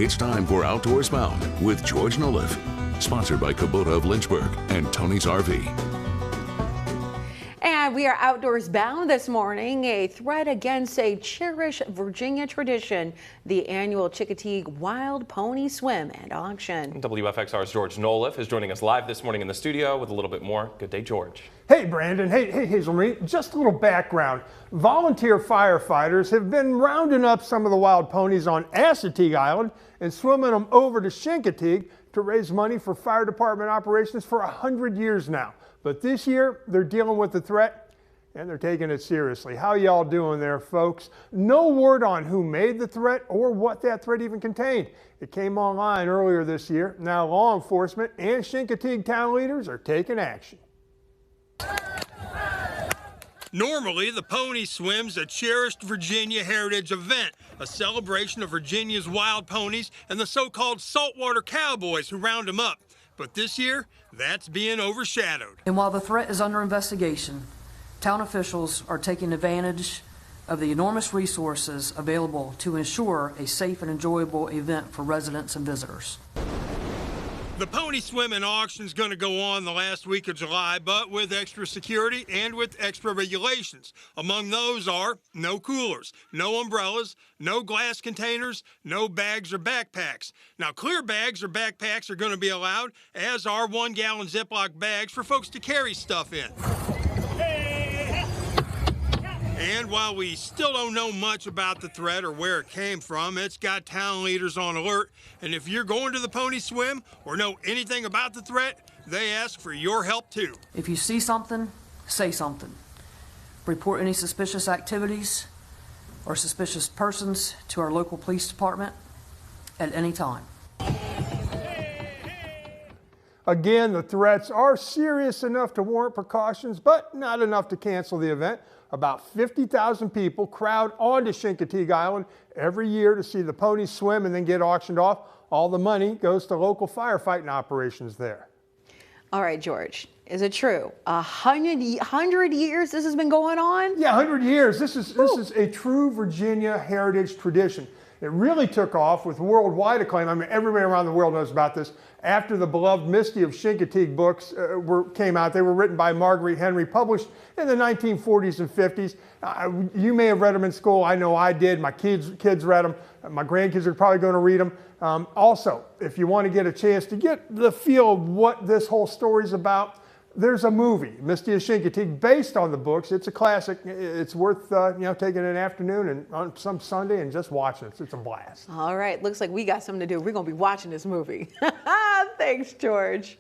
It's time for Outdoors Bound with George Noliff. Sponsored by Kubota of Lynchburg and Tony's RV. And we are outdoors bound this morning. A threat against a cherished Virginia tradition, the annual Chincoteague Wild Pony Swim and Auction. WFXR's George Noliff is joining us live this morning in the studio with a little bit more. Good day, George. Hey, Brandon. Hey, Hazel Marie. Just a little background. Volunteer firefighters have been rounding up some of the wild ponies on Chincoteague Island and swimming them over to Chincoteague to raise money for fire department operations for 100 years now. But this year, they're dealing with the threat, and they're taking it seriously. How y'all doing there, folks? No word on who made the threat or what that threat even contained. It came online earlier this year. Now law enforcement and Chincoteague town leaders are taking action. Normally, the pony swim's a cherished Virginia heritage event, a celebration of Virginia's wild ponies and the so-called saltwater cowboys who round them up. But this year, that's being overshadowed. And while the threat is under investigation, town officials are taking advantage of the enormous resources available to ensure a safe and enjoyable event for residents and visitors. The pony swim and auction is going to go on the last week of July, but with extra security and with extra regulations. Among those are no coolers, no umbrellas, no glass containers, no bags or backpacks. Now, clear bags or backpacks are going to be allowed, as are 1-gallon Ziploc bags for folks to carry stuff in. And while we still don't know much about the threat or where it came from, it's got town leaders on alert. And if you're going to the pony swim or know anything about the threat, they ask for your help too. If you see something, say something. Report any suspicious activities or suspicious persons to our local police department at any time. Again, the threats are serious enough to warrant precautions, but not enough to cancel the event. About 50,000 people crowd onto Chincoteague Island every year to see the ponies swim and then get auctioned off. All the money goes to local firefighting operations there. All right, George, is it true? 100 years this has been going on? Yeah, 100 years. This is a true Virginia heritage tradition. It really took off with worldwide acclaim. I mean, everybody around the world knows about this. After the beloved Misty of Chincoteague books came out, they were written by Marguerite Henry, published in the 1940s and 50s. You may have read them in school. I know I did. My kids read them. My grandkids are probably going to read them. Also, if you want to get a chance to get the feel of what this whole story is about, there's a movie, Misty of Chincoteague, based on the books. It's a classic. It's worth taking an afternoon and on some Sunday and just watching it. It's a blast. All right, looks like we got something to do. We're going to be watching this movie. Thanks, George.